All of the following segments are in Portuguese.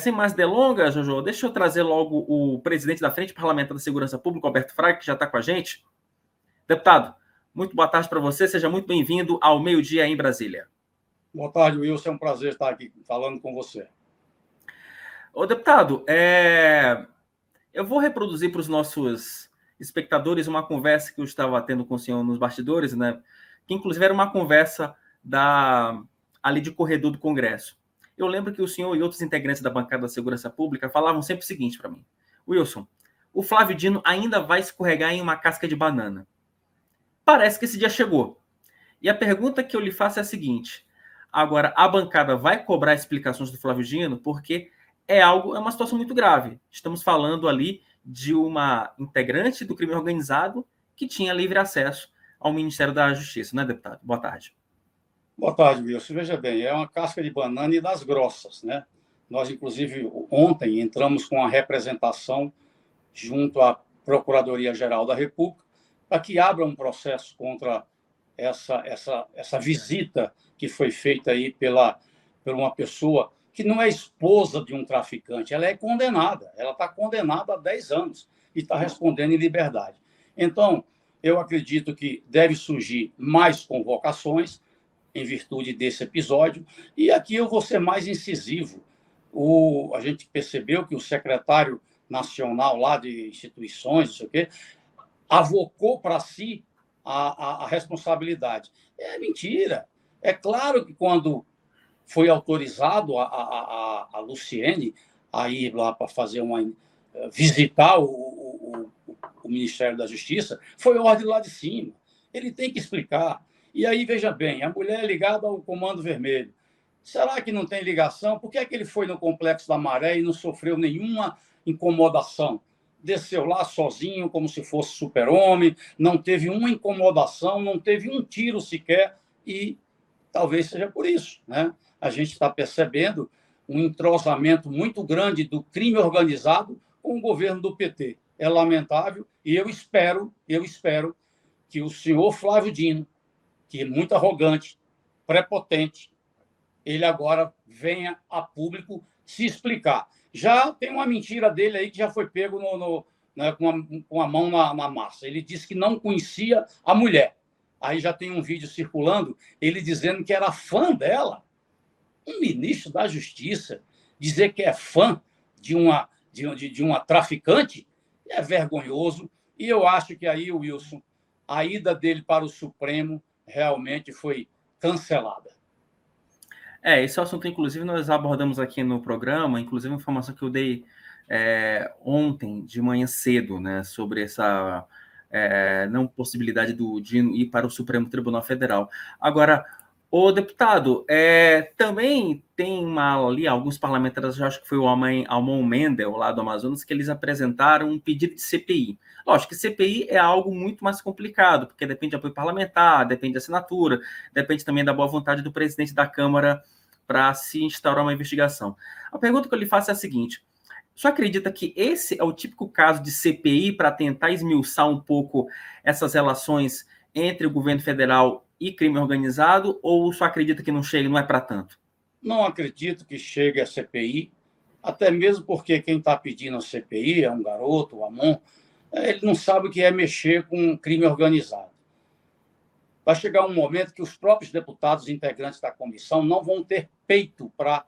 Sem mais delongas, Jojo, deixa eu trazer logo o presidente da Frente Parlamentar da Segurança Pública, Alberto Fraga, que já está com a gente. Deputado, muito boa tarde para você, seja muito bem-vindo ao Meio-Dia em Brasília. Boa tarde, Wilson, é um prazer estar aqui falando com você. Ô, deputado, eu vou reproduzir para os nossos espectadores uma conversa que eu estava tendo com o senhor nos bastidores, né? Que inclusive era uma conversa ali de corredor do Congresso. Eu lembro que o senhor e outros integrantes da bancada da Segurança Pública falavam sempre o seguinte para mim: Wilson, o Flávio Dino ainda vai escorregar em uma casca de banana. Parece que esse dia chegou. E a pergunta que eu lhe faço é a seguinte: agora, a bancada vai cobrar explicações do Flávio Dino, porque é uma situação muito grave. Estamos falando ali de uma integrante do crime organizado que tinha livre acesso ao Ministério da Justiça, né, deputado? Boa tarde. Boa tarde, Wilson. Veja bem, é uma casca de banana e das grossas, né? Nós, inclusive, ontem entramos com a representação junto à Procuradoria-Geral da República para que abra um processo contra essa visita que foi feita aí por uma pessoa que não é esposa de um traficante, ela é condenada, ela está condenada a 10 anos e está respondendo em liberdade. Então, eu acredito que deve surgir mais convocações em virtude desse episódio, e aqui eu vou ser mais incisivo. A gente percebeu que o secretário nacional lá de instituições, não sei o quê, avocou para si a responsabilidade. É mentira. É claro que quando foi autorizado a Luciene a ir lá para fazer visitar o Ministério da Justiça, foi ordem lá de cima. Ele tem que explicar. E aí, veja bem, a mulher é ligada ao Comando Vermelho. Será que não tem ligação? Por que é que ele foi no Complexo da Maré e não sofreu nenhuma incomodação? Desceu lá sozinho, como se fosse super-homem, não teve uma incomodação, não teve um tiro sequer, e talvez seja por isso, né? A gente está percebendo um entrosamento muito grande do crime organizado com o governo do PT. É lamentável, e eu espero que o senhor Flávio Dino, que é muito arrogante, prepotente, ele agora venha a público se explicar. Já tem uma mentira dele aí que já foi pego com a mão na massa. Ele disse que não conhecia a mulher. Aí já tem um vídeo circulando, ele dizendo que era fã dela. Um ministro da Justiça dizer que é fã de uma traficante é vergonhoso. E eu acho que aí, Wilson, a ida dele para o Supremo realmente foi cancelada. Esse assunto, inclusive, nós abordamos aqui no programa, inclusive uma informação que eu dei ontem de manhã cedo, né, sobre essa não possibilidade do Dino ir para o Supremo Tribunal Federal. Agora, o deputado, também tem ali alguns parlamentares, eu acho que foi o Almon Mendel, lá do Amazonas, que eles apresentaram um pedido de CPI. Lógico que CPI é algo muito mais complicado, porque depende de apoio parlamentar, depende da assinatura, depende também da boa vontade do presidente da Câmara para se instaurar uma investigação. A pergunta que eu lhe faço é a seguinte: o senhor acredita que esse é o típico caso de CPI para tentar esmiuçar um pouco essas relações entre o governo federal e crime organizado, ou só acredita que não chega, não é para tanto? Não acredito que chegue a CPI, até mesmo porque quem está pedindo a CPI é um garoto, o Amon, ele não sabe o que é mexer com crime organizado. Vai chegar um momento que os próprios deputados integrantes da comissão não vão ter peito para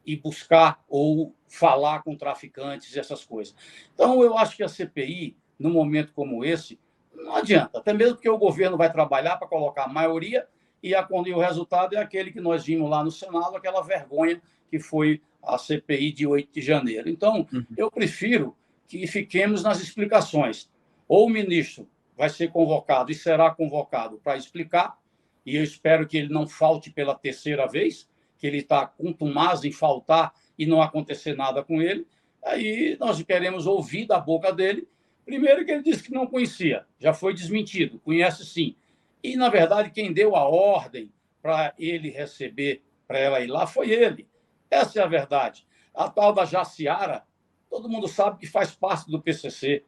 ir buscar ou falar com traficantes e essas coisas. Então, eu acho que a CPI, num momento como esse, não adianta, até mesmo porque o governo vai trabalhar para colocar a maioria e o resultado é aquele que nós vimos lá no Senado, aquela vergonha que foi a CPI de 8 de janeiro. Então, eu prefiro que fiquemos nas explicações. Ou o ministro vai ser convocado e será convocado para explicar, e eu espero que ele não falte pela terceira vez, que ele está contumaz em faltar e não acontecer nada com ele. Aí nós queremos ouvir da boca dele. Primeiro que ele disse que não conhecia, já foi desmentido, conhece sim. E, na verdade, quem deu a ordem para ele receber, para ela ir lá, foi ele. Essa é a verdade. A tal da Jaciara, todo mundo sabe que faz parte do PCC.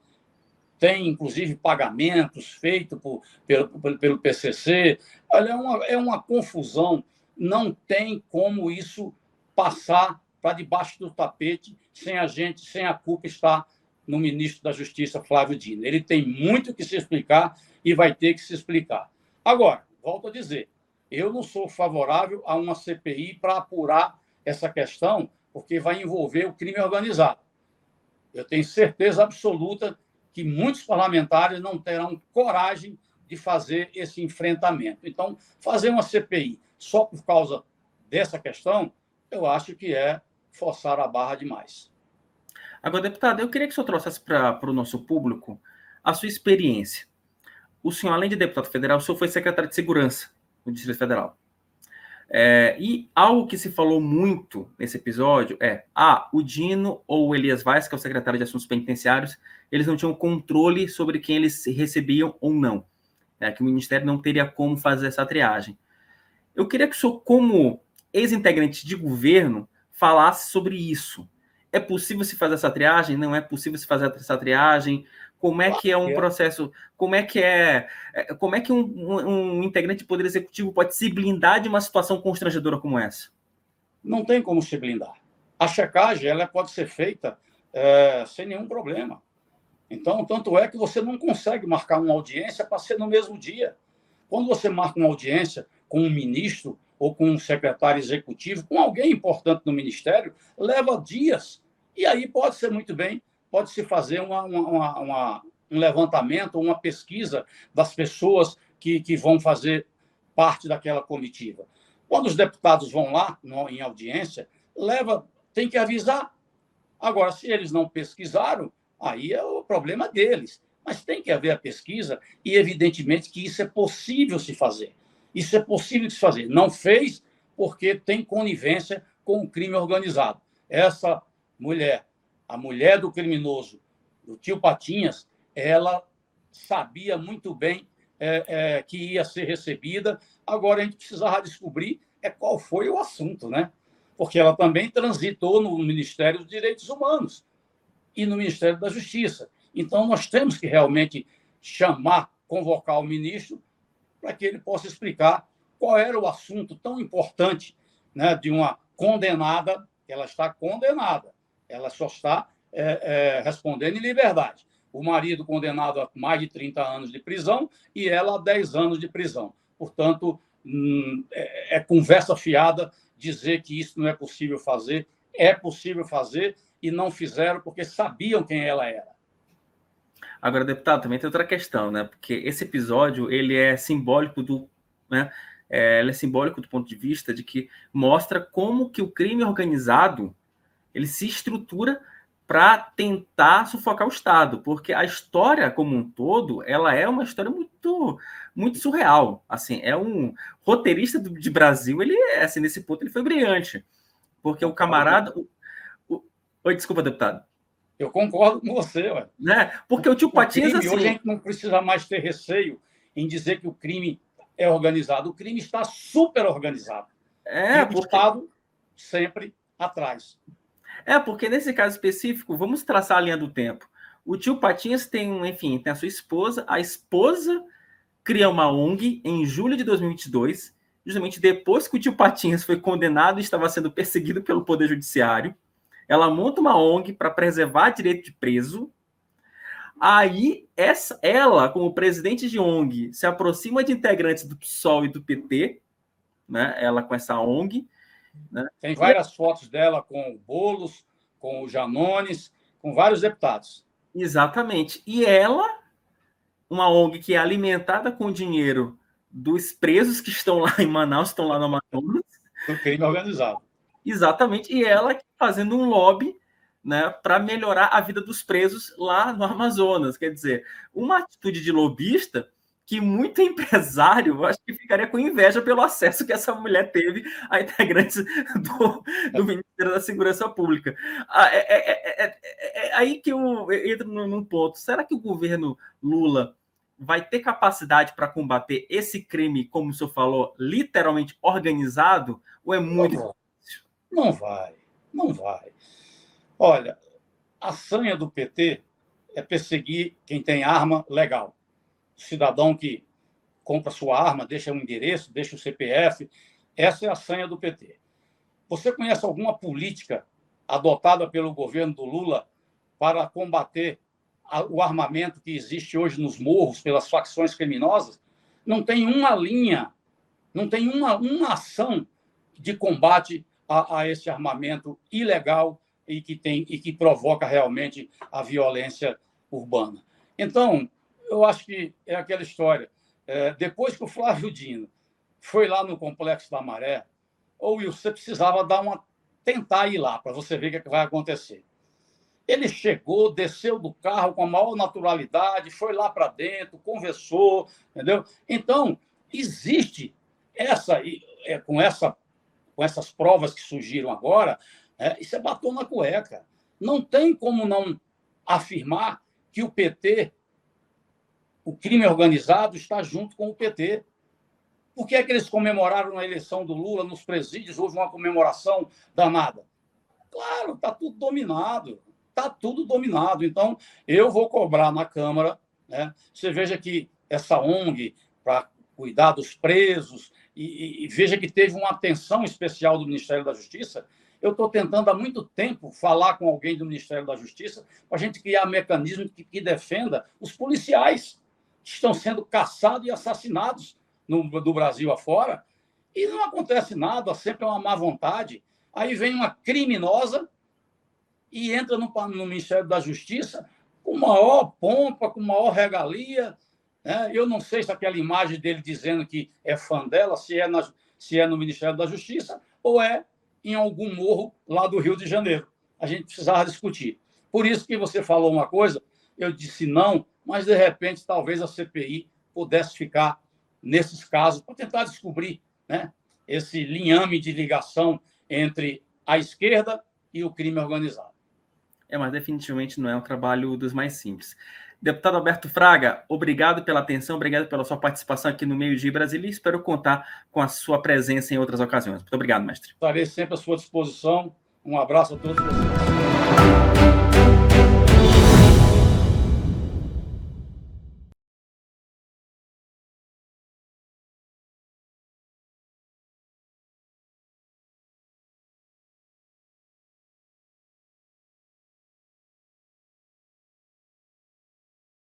Tem, inclusive, pagamentos feitos pelo PCC. Olha, é uma confusão. Não tem como isso passar está debaixo do tapete, sem a gente, sem a culpa estar no ministro da Justiça, Flávio Dino. Ele tem muito que se explicar e vai ter que se explicar. Agora, volto a dizer, eu não sou favorável a uma CPI para apurar essa questão, porque vai envolver o crime organizado. Eu tenho certeza absoluta que muitos parlamentares não terão coragem de fazer esse enfrentamento. Então, fazer uma CPI só por causa dessa questão, eu acho que é forçar a barra demais. Agora, deputado, eu queria que o senhor trouxesse para o nosso público a sua experiência. O senhor, além de deputado federal, o senhor foi secretário de Segurança no Distrito Federal. E algo que se falou muito nesse episódio o Dino ou o Elias Vaz, que é o secretário de Assuntos Penitenciários, eles não tinham controle sobre quem eles recebiam ou não. Que o Ministério não teria como fazer essa triagem. Eu queria que o senhor, como ex-integrante de governo, falasse sobre isso. É possível se fazer essa triagem? Não é possível se fazer essa triagem? Como é que é um processo? Como é que um integrante do Poder Executivo pode se blindar de uma situação constrangedora como essa? Não tem como se blindar. A checagem ela pode ser feita sem nenhum problema. Então, tanto é que você não consegue marcar uma audiência para ser no mesmo dia. Quando você marca uma audiência com um ministro ou com um secretário executivo, com alguém importante no ministério, leva dias. E aí pode-se fazer um levantamento, uma pesquisa das pessoas que vão fazer parte daquela comitiva. Quando os deputados vão lá em audiência, tem que avisar. Agora, se eles não pesquisaram, aí é o problema deles. Mas tem que haver a pesquisa e, evidentemente, que isso é possível se fazer. Isso é possível de se fazer. Não fez porque tem conivência com o crime organizado. Essa mulher, a mulher do criminoso, do tio Patinhas, ela sabia muito bem que ia ser recebida. Agora, a gente precisava descobrir qual foi o assunto, né? Porque ela também transitou no Ministério dos Direitos Humanos e no Ministério da Justiça. Então, nós temos que realmente convocar o ministro para que ele possa explicar qual era o assunto tão importante, né, de uma condenada. Ela está condenada, ela só está respondendo em liberdade. O marido condenado a mais de 30 anos de prisão e ela a 10 anos de prisão. Portanto, é conversa fiada dizer que isso não é possível fazer. É possível fazer e não fizeram porque sabiam quem ela era. Agora, deputado, também tem outra questão, né? Porque esse episódio ele é simbólico ele é simbólico do ponto de vista de que mostra como que o crime organizado ele se estrutura para tentar sufocar o Estado, porque a história como um todo ela é uma história muito muito surreal. Assim, é um roteirista de Brasil, ele assim nesse ponto ele foi brilhante, porque o camarada, Oi, desculpa, deputado. Eu concordo com você, ué. Né? Porque o tio Patinhas, assim... Hoje a gente não precisa mais ter receio em dizer que o crime é organizado. O crime está super organizado. E o Estado sempre atrás. Porque nesse caso específico, vamos traçar a linha do tempo. O tio Patinhas tem a sua esposa. A esposa cria uma ONG em julho de 2022, justamente depois que o tio Patinhas foi condenado e estava sendo perseguido pelo Poder Judiciário. Ela monta uma ONG para preservar direito de preso. Aí, ela, como presidente de ONG, se aproxima de integrantes do PSOL e do PT, né? Ela com essa ONG. Né? Tem várias fotos dela com o Boulos, com o Janones, com vários deputados. Exatamente. E ela, uma ONG que é alimentada com o dinheiro dos presos que estão lá em Manaus, estão lá no Amazonas. Do crime organizado. Exatamente. E ela fazendo um lobby, né, para melhorar a vida dos presos lá no Amazonas. Quer dizer, uma atitude de lobista que muito empresário, acho que ficaria com inveja pelo acesso que essa mulher teve a integrantes do Ministério da Segurança Pública. Aí que eu entro num ponto. Será que o governo Lula vai ter capacidade para combater esse crime, como o senhor falou, literalmente organizado, ou é muito difícil? Não vai, não vai. Olha, a sanha do PT é perseguir quem tem arma legal. O cidadão que compra sua arma, deixa um endereço, deixa o CPF. Essa é a sanha do PT. Você conhece alguma política adotada pelo governo do Lula para combater o armamento que existe hoje nos morros pelas facções criminosas, não tem uma linha, não tem uma ação de combate a esse armamento ilegal e que provoca realmente a violência urbana. Então, eu acho que é aquela história. Depois que o Flávio Dino foi lá no Complexo da Maré, ou você precisava tentar ir lá para você ver o que vai acontecer. Ele chegou, desceu do carro com a maior naturalidade, foi lá para dentro, conversou, entendeu? Então, existe com essas provas que surgiram agora, isso é batom na cueca. Não tem como não afirmar que o PT, o crime organizado, está junto com o PT. Por que é que eles comemoraram a eleição do Lula nos presídios? Houve uma comemoração danada. Claro, está tudo dominado. Está tudo dominado. Então, eu vou cobrar na Câmara. Né? Você veja que essa ONG, para cuidar dos presos, e veja que teve uma atenção especial do Ministério da Justiça. Eu estou tentando há muito tempo falar com alguém do Ministério da Justiça para a gente criar mecanismos que defenda os policiais que estão sendo caçados e assassinados do Brasil afora, e não acontece nada, sempre é uma má vontade. Aí vem uma criminosa e entra no Ministério da Justiça com maior pompa, com maior regalia. Né? Eu não sei se aquela imagem dele dizendo que é fã dela, se é no Ministério da Justiça ou é em algum morro lá do Rio de Janeiro. A gente precisava discutir. Por isso que você falou uma coisa, eu disse não, mas, de repente, talvez a CPI pudesse ficar nesses casos para tentar descobrir, né, esse linhame de ligação entre a esquerda e o crime organizado. Mas definitivamente não é um trabalho dos mais simples. Deputado Alberto Fraga, obrigado pela atenção, obrigado pela sua participação aqui no Meio Dia Brasília e espero contar com a sua presença em outras ocasiões. Muito obrigado, mestre. Estarei sempre à sua disposição. Um abraço a todos vocês.